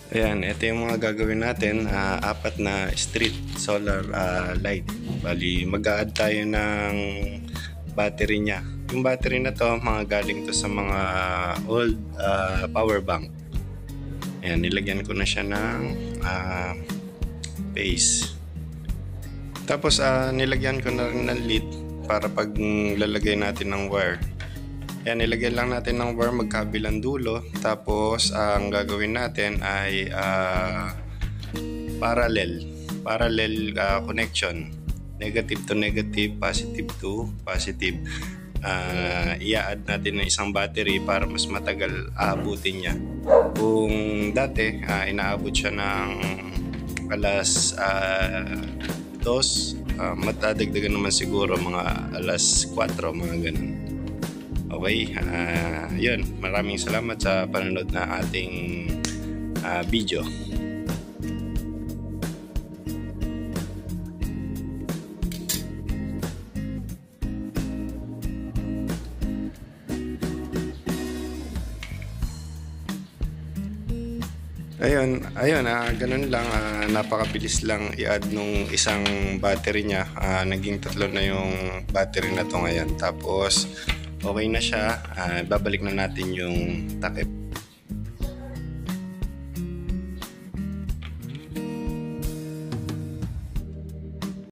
Ayan, ito yung mga gagawin natin. Apat na street solar light. Bali, mag-a-add tayo ng battery niya. Yung battery na to, mga galing to sa mga old power bank. Ayan, nilagyan ko na siya ng base. Tapos nilagyan ko na rin ng lead para pag lalagay natin ng wire. Ayan, nilagyan lang natin ng wire magkabilang dulo. Tapos ang gagawin natin ay parallel connection. Negative to negative, positive to positive. I-add natin ng isang battery para mas matagal aabutin niya. Kung dati inaabot siya ng alas 2, matadagdagan naman siguro mga alas 4, mga ganun. Okay, yun. Maraming salamat sa panonood na ating video. Ayun, ganun lang, napakabilis lang i-add nung isang battery niya. Naging 3 na yung battery na to ngayon. Tapos okay na siya, babalik na natin yung takip.